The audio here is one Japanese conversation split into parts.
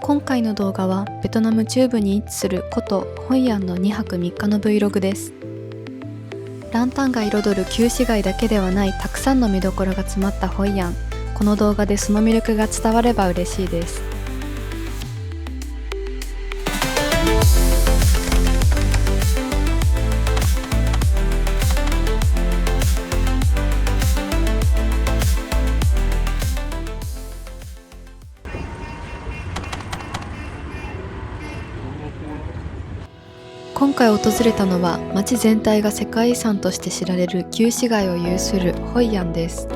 今回の動画はベトナム中部に位置する古都ホイアンの2泊3日の Vlog です。ランタンが彩る旧市街だけではないたくさんの見どころが詰まったホイアン。この動画でその魅力が伝われば嬉しいです。今回訪れたのは街全体が世界遺産として知られる旧市街を有するホイアンです。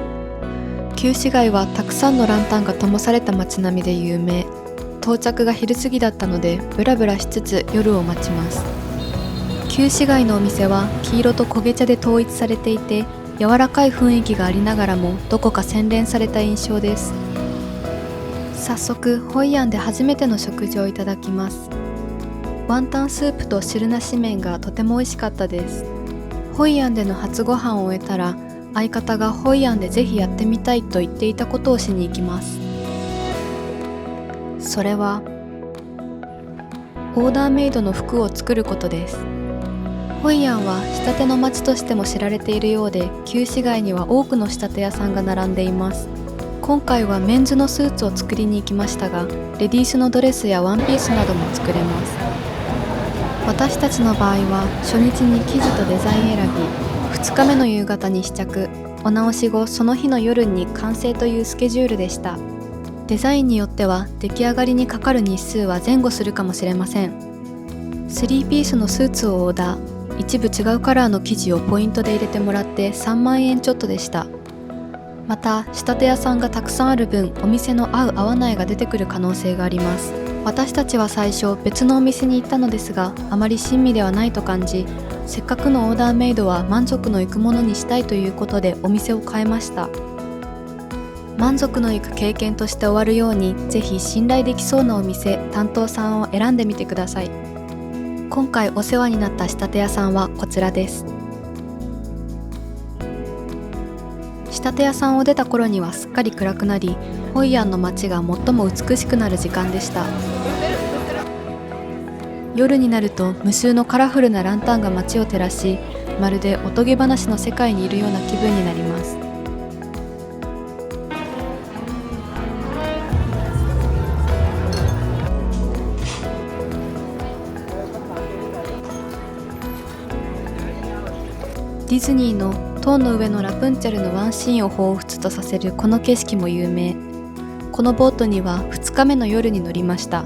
旧市街はたくさんのランタンが灯された街並みで有名。到着が昼過ぎだったのでブラブラしつつ夜を待ちます。旧市街のお店は黄色と焦げ茶で統一されていて、柔らかい雰囲気がありながらもどこか洗練された印象です。早速ホイアンで初めての食事をいただきます。ワンタンスープと汁なし麺がとても美味しかったです。ホイアンでの初ご飯を終えたら、相方がホイアンでぜひやってみたいと言っていたことをしに行きます。それはオーダーメイドの服を作ることです。ホイアンは仕立ての街としても知られているようで、旧市街には多くの仕立て屋さんが並んでいます。今回はメンズのスーツを作りに行きましたが、レディースのドレスやワンピースなども作れます。私たちの場合は初日に生地とデザイン選び、2日目の夕方に試着、お直し後その日の夜に完成というスケジュールでした。デザインによっては出来上がりにかかる日数は前後するかもしれません。3ピースのスーツをオーダー、一部違うカラーの生地をポイントで入れてもらって3万円ちょっとでした。また仕立て屋さんがたくさんある分、お店の合う合わないが出てくる可能性があります。私たちは最初別のお店に行ったのですが、あまり親身ではないと感じ、せっかくのオーダーメイドは満足のいくものにしたいということでお店を変えました。満足のいく経験として終わるように、ぜひ信頼できそうなお店、担当さんを選んでみてください。今回お世話になった仕立て屋さんはこちらです。仕立て屋さんを出た頃にはすっかり暗くなり、ホイアンの街が最も美しくなる時間でした。夜になると無数のカラフルなランタンが街を照らし、まるでおとぎ話の世界にいるような気分になります。ディズニーの塔の上のラプンツェルのワンシーンを彷彿とさせるこの景色も有名。このボートには2日目の夜に乗りました。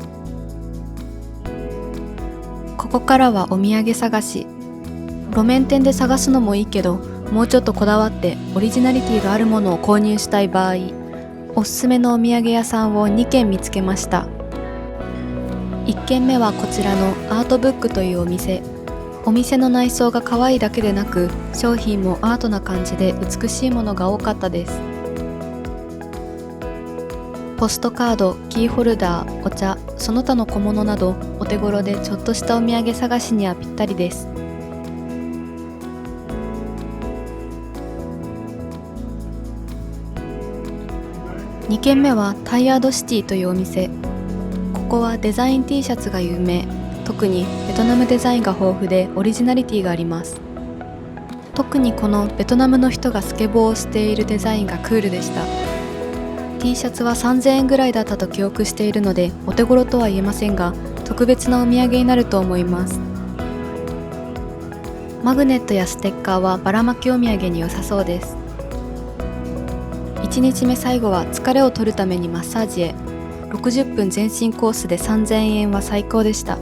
ここからはお土産探し。路面店で探すのもいいけど、もうちょっとこだわってオリジナリティがあるものを購入したい場合、おすすめのお土産屋さんを2軒見つけました。1軒目はこちらのアートブックというお店。お店の内装が可愛いだけでなく、商品もアートな感じで美しいものが多かったです。ポストカード、キーホルダー、お茶、その他の小物など、お手頃でちょっとしたお土産探しにはぴったりです。2軒目はタイヤードシティというお店。ここはデザイン T シャツが有名。特にベトナムデザインが豊富でオリジナリティがあります。特にこのベトナムの人がスケボーをしているデザインがクールでした。T シャツは3000円ぐらいだったと記憶しているので、お手頃とは言えませんが、特別なお土産になると思います。マグネットやステッカーはばらまきお土産に良さそうです。1日目最後は疲れを取るためにマッサージへ。60分全身コースで3000円は最高でした。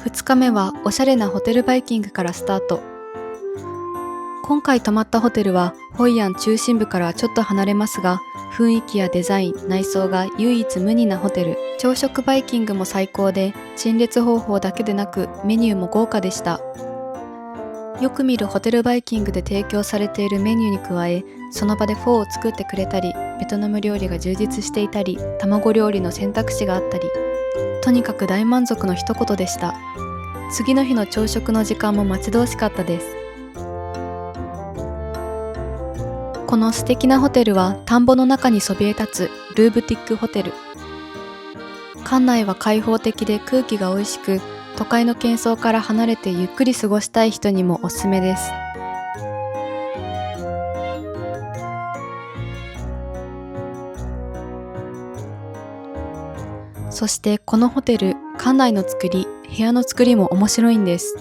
2日目はおしゃれなホテルバイキングからスタート。今回泊まったホテルはホイアン中心部からはちょっと離れますが、雰囲気やデザイン、内装が唯一無二なホテル。朝食バイキングも最高で、陳列方法だけでなくメニューも豪華でした。よく見るホテルバイキングで提供されているメニューに加え、その場でフォーを作ってくれたり、ベトナム料理が充実していたり、卵料理の選択肢があったり、とにかく大満足の一言でした。次の日の朝食の時間も待ち遠しかったです。この素敵なホテルは田んぼの中にそびえ立つルーブティックホテル。館内は開放的で空気が美味しく、都会の喧騒から離れてゆっくり過ごしたい人にもおすすめです。そしてこのホテル、館内の作り、部屋の作りも面白いんです。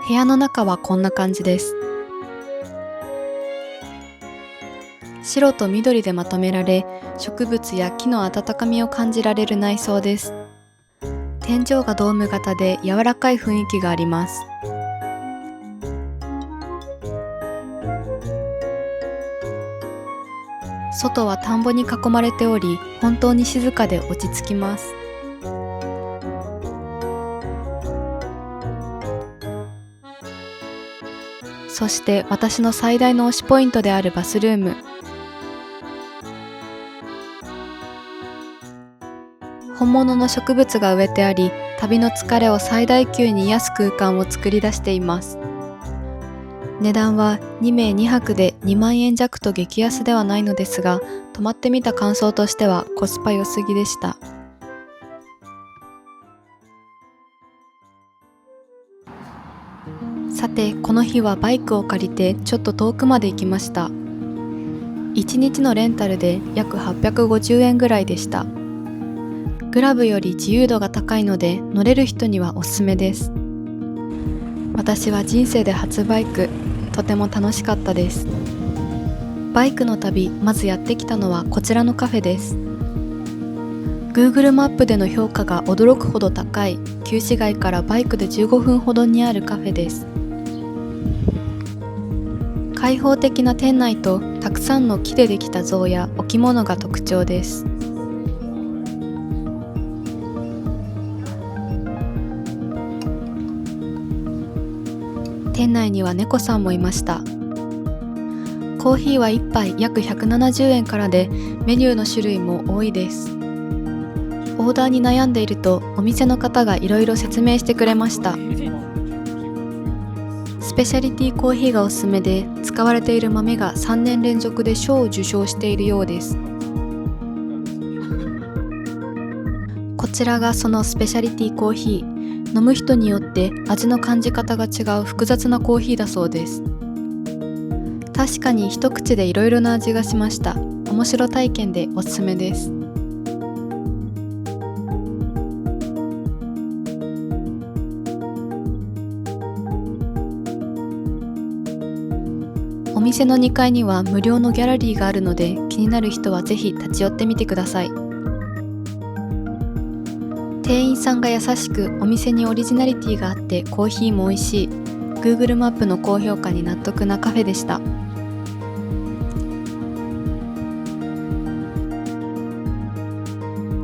部屋の中はこんな感じです。白と緑でまとめられ、植物や木の温かみを感じられる内装です。天井がドーム型で柔らかい雰囲気があります。外は田んぼに囲まれており、本当に静かで落ち着きます。そして私の最大の推しポイントであるバスルーム。本物の植物が植えてあり、旅の疲れを最大級に癒す空間を作り出しています。値段は2名2泊で2万円弱と激安ではないのですが、泊まってみた感想としてはコスパ良すぎでした。さて、この日はバイクを借りてちょっと遠くまで行きました。1日のレンタルで約850円ぐらいでした。グラブより自由度が高いので乗れる人にはおすすめです。私は人生で初バイク、とても楽しかったです。バイクの旅、まずやってきたのはこちらのカフェです。Google マップでの評価が驚くほど高い、旧市街からバイクで15分ほどにあるカフェです。開放的な店内とたくさんの木でできた像や置物が特徴です。店内には猫さんもいました。コーヒーは1杯約170円からで、メニューの種類も多いです。オーダーに悩んでいると、お店の方がいろいろ説明してくれました。スペシャリティコーヒーがおすすめで、使われている豆が3年連続で賞を受賞しているようです。こちらがそのスペシャリティコーヒー。飲む人によって味の感じ方が違う複雑なコーヒーだそうです。確かに一口でいろいろな味がしました。面白体験でおすすめです。お店の2階には無料のギャラリーがあるので、気になる人はぜひ立ち寄ってみてください。店員さんが優しく、お店にオリジナリティがあってコーヒーも美味しい。 Google マップの高評価に納得なカフェでした。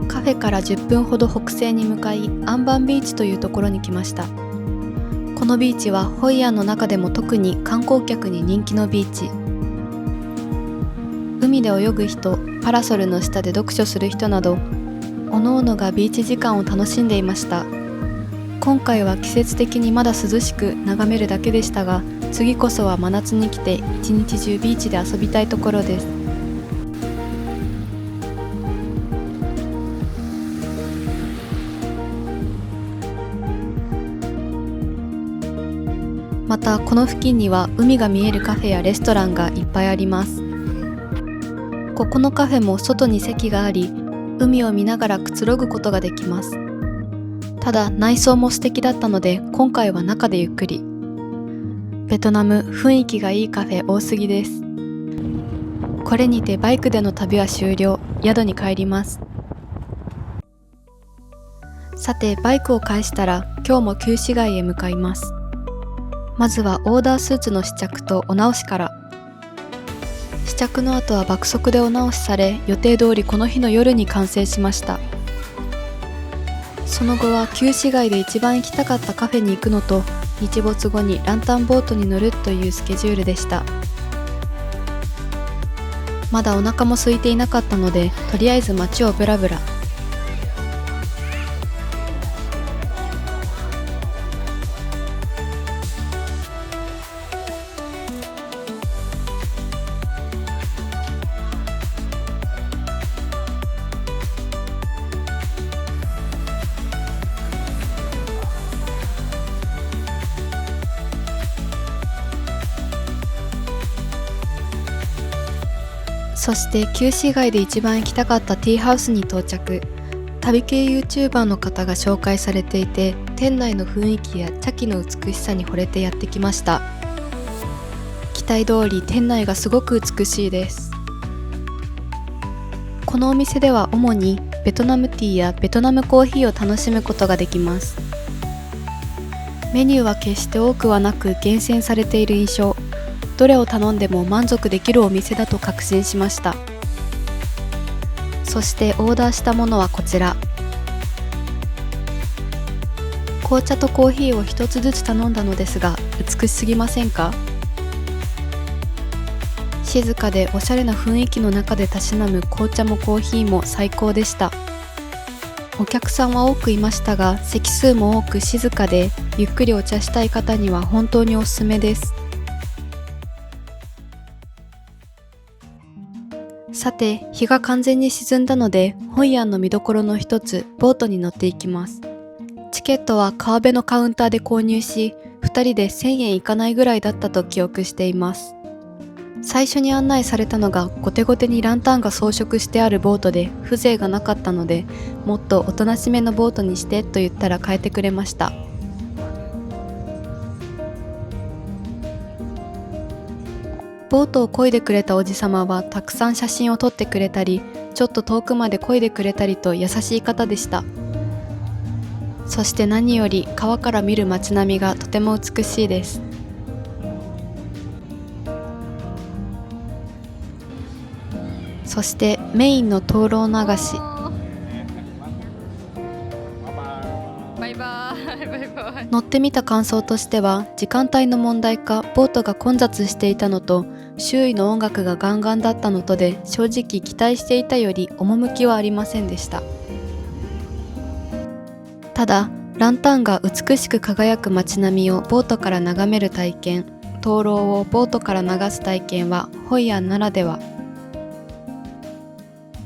カフェから10分ほど北西に向かい、アンバンビーチというところに来ました。このビーチはホイアンの中でも特に観光客に人気のビーチ。海で泳ぐ人、パラソルの下で読書する人など、おのおのがビーチ時間を楽しんでいました。今回は季節的にまだ涼しく眺めるだけでしたが、次こそは真夏に来て一日中ビーチで遊びたいところです。またこの付近には海が見えるカフェやレストランがいっぱいあります。ここのカフェも外に席があり、海を見ながらくつろぐことができます。ただ内装も素敵だったので、今回は中でゆっくり。ベトナム、雰囲気がいいカフェ多すぎです。これにてバイクでの旅は終了。宿に帰ります。さて、バイクを返したら今日も旧市街へ向かいます。まずはオーダースーツの試着とお直しから。試着の後は爆速でお直しされ、予定通りこの日の夜に完成しました。その後は旧市街で一番行きたかったカフェに行くのと、日没後にランタンボートに乗るというスケジュールでした。まだお腹も空いていなかったので、とりあえず街をブラブラ。そして旧市街で一番行きたかったティーハウスに到着。旅系 YouTuber の方が紹介されていて、店内の雰囲気や茶器の美しさに惚れてやってきました。期待通り店内がすごく美しいです。このお店では主にベトナムティーやベトナムコーヒーを楽しむことができます。メニューは決して多くはなく厳選されている印象。どれを頼んでも満足できるお店だと確信しました。そしてオーダーしたものはこちら。紅茶とコーヒーを一つずつ頼んだのですが、美しすぎませんか？静かでおしゃれな雰囲気の中でたしなむ紅茶もコーヒーも最高でした。お客さんは多くいましたが、席数も多く静かで、ゆっくりお茶したい方には本当におすすめです。さて、日が完全に沈んだので、ホイアンの見どころの一つ、ボートに乗っていきます。チケットは川辺のカウンターで購入し、2人で1000円いかないぐらいだったと記憶しています。最初に案内されたのがゴテゴテにランタンが装飾してあるボートで風情がなかったので、もっとおとなしめのボートにしてと言ったら変えてくれました。ボートを漕いでくれたおじさまはたくさん写真を撮ってくれたり、ちょっと遠くまで漕いでくれたりと優しい方でした。そして何より川から見る街並みがとても美しいです。そしてメインの灯籠流し。乗ってみた感想としては、時間帯の問題かボートが混雑していたのと、周囲の音楽がガンガンだったのとで、正直期待していたより趣はありませんでした。ただ、ランタンが美しく輝く街並みをボートから眺める体験、灯籠をボートから流す体験はホイアンならでは。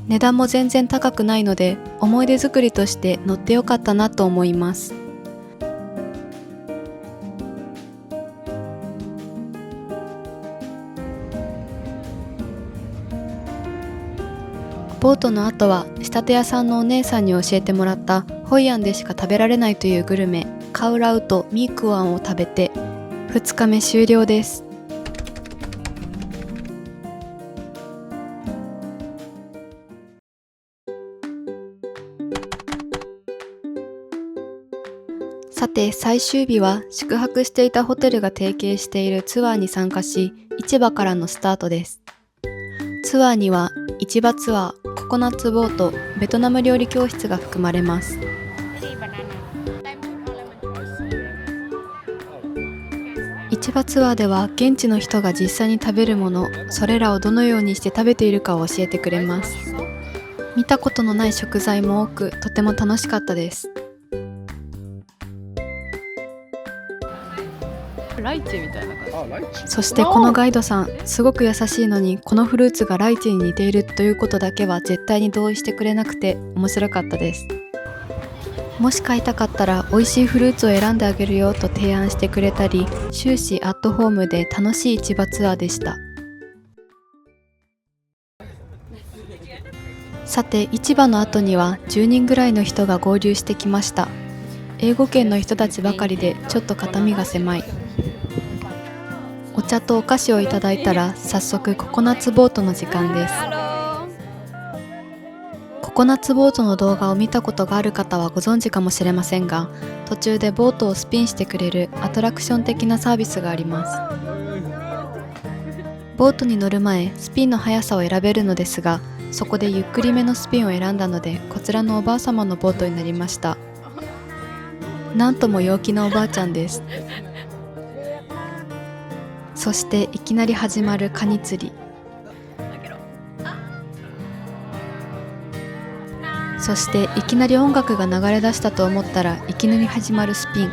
値段も全然高くないので、思い出作りとして乗ってよかったなと思います。ボートの後は仕立て屋さんのお姉さんに教えてもらったホイアンでしか食べられないというグルメ、カウラウとミークワンを食べて2日目終了です。さて最終日は宿泊していたホテルが提携しているツアーに参加し、市場からのスタートです。ツアーには市場ツアー、ココナッツボート、ベトナム料理教室が含まれます。市場ツアーでは現地の人が実際に食べるもの、それらをどのようにして食べているかを教えてくれます。見たことのない食材も多く、とても楽しかったです。ライチみたいな感じ。そしてこのガイドさん、すごく優しいのに、このフルーツがライチに似ているということだけは絶対に同意してくれなくて面白かったです。もし買いたかったら美味しいフルーツを選んであげるよと提案してくれたり、終始アットホームで楽しい市場ツアーでした。さて市場の後には10人ぐらいの人が合流してきました。英語圏の人たちばかりでちょっと肩身が狭い。お茶とお菓子をいただいたら早速ココナッツボートの時間です。ココナッツボートの動画を見たことがある方はご存知かもしれませんが、途中でボートをスピンしてくれるアトラクション的なサービスがあります。ボートに乗る前、スピンの速さを選べるのですが、そこでゆっくりめのスピンを選んだので、こちらのおばあ様のボートになりました。なんとも陽気なおばあちゃんです。そしていきなり始まるカニ釣り。そしていきなり音楽が流れ出したと思ったらいきなり始まるスピン。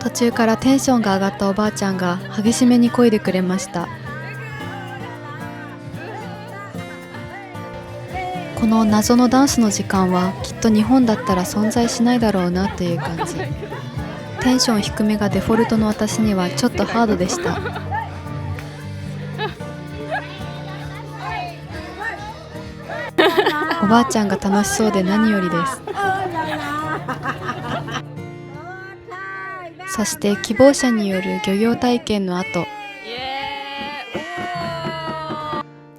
途中からテンションが上がったおばあちゃんが激しめに漕いでくれました。この謎のダンスの時間はきっと日本だったら存在しないだろうなという感じ。テンション低めがデフォルトの私にはちょっとハードでした。おばあちゃんが楽しそうで何よりです。そして希望者による漁業体験の後、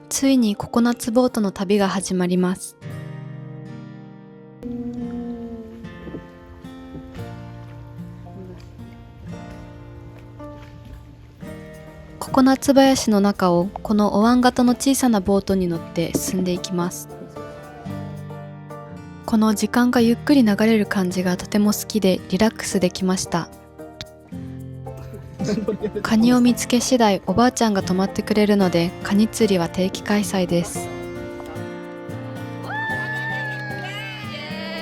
ついにココナッツボートの旅が始まります。ココナッツ林の中をこのお椀型の小さなボートに乗って進んでいきます。この時間がゆっくり流れる感じがとても好きでリラックスできました。カニを見つけ次第おばあちゃんが泊まってくれるのでカニ釣りは定期開催です。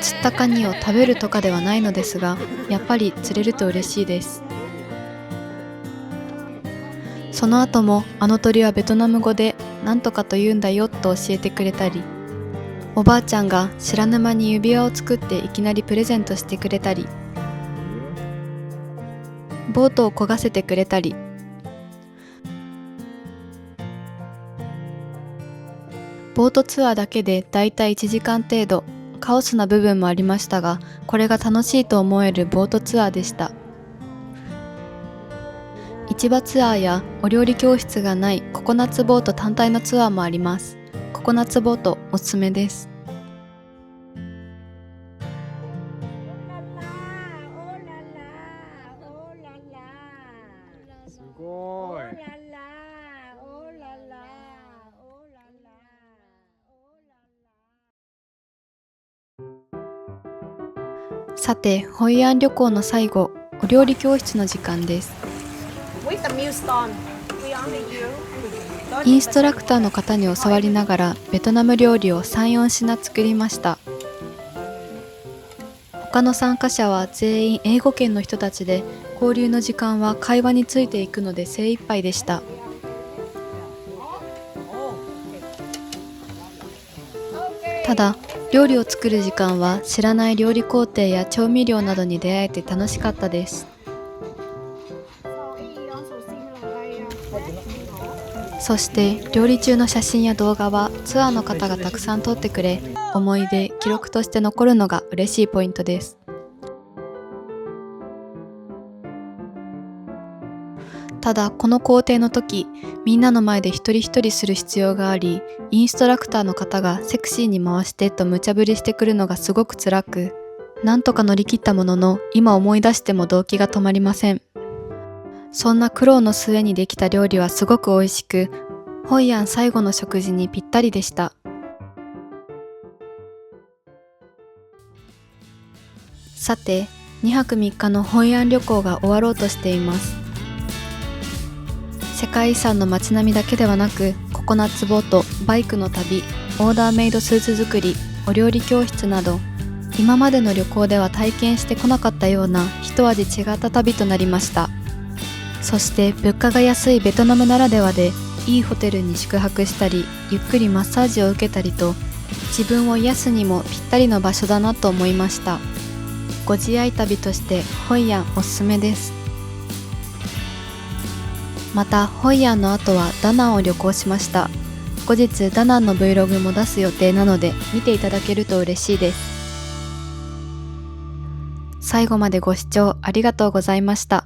釣ったカニを食べるとかではないのですが、やっぱり釣れると嬉しいです。その後もあの鳥はベトナム語でなんとかと言うんだよと教えてくれたり、おばあちゃんが知らぬ間に指輪を作っていきなりプレゼントしてくれたり、ボートを漕がせてくれたり、ボートツアーだけでだいたい1時間程度、カオスな部分もありましたが、これが楽しいと思えるボートツアーでした。市場ツアーやお料理教室がないココナッツボート単体のツアーもあります。ココナッツボートおすすめです。さて、ホイアン旅行の最後、お料理教室の時間です。インストラクターの方に教わりながらベトナム料理を 3,4 品作りました。他の参加者は全員英語圏の人たちで、交流の時間は会話についていくので精一杯でした。ただ、料理を作る時間は知らない料理工程や調味料などに出会えて楽しかったです。そして料理中の写真や動画はツアーの方がたくさん撮ってくれ、思い出、記録として残るのが嬉しいポイントです。ただこの工程の時、みんなの前で一人一人する必要があり、インストラクターの方がセクシーに回してと無茶ぶりしてくるのがすごく辛く、なんとか乗り切ったものの、今思い出しても動悸が止まりません。そんな苦労の末にできた料理はすごく美味しく、ホイアン最後の食事にぴったりでした。さて、2泊3日のホイアン旅行が終わろうとしています。世界遺産の街並みだけではなく、ココナッツボート、バイクの旅、オーダーメイドスーツ作り、お料理教室など、今までの旅行では体験してこなかったような一味違った旅となりました。そして物価が安いベトナムならではで、いいホテルに宿泊したり、ゆっくりマッサージを受けたりと、自分を癒すにもぴったりの場所だなと思いました。ご自愛旅としてホイアンおすすめです。またホイアンの後はダナンを旅行しました。後日ダナンの Vlog も出す予定なので見ていただけると嬉しいです。最後までご視聴ありがとうございました。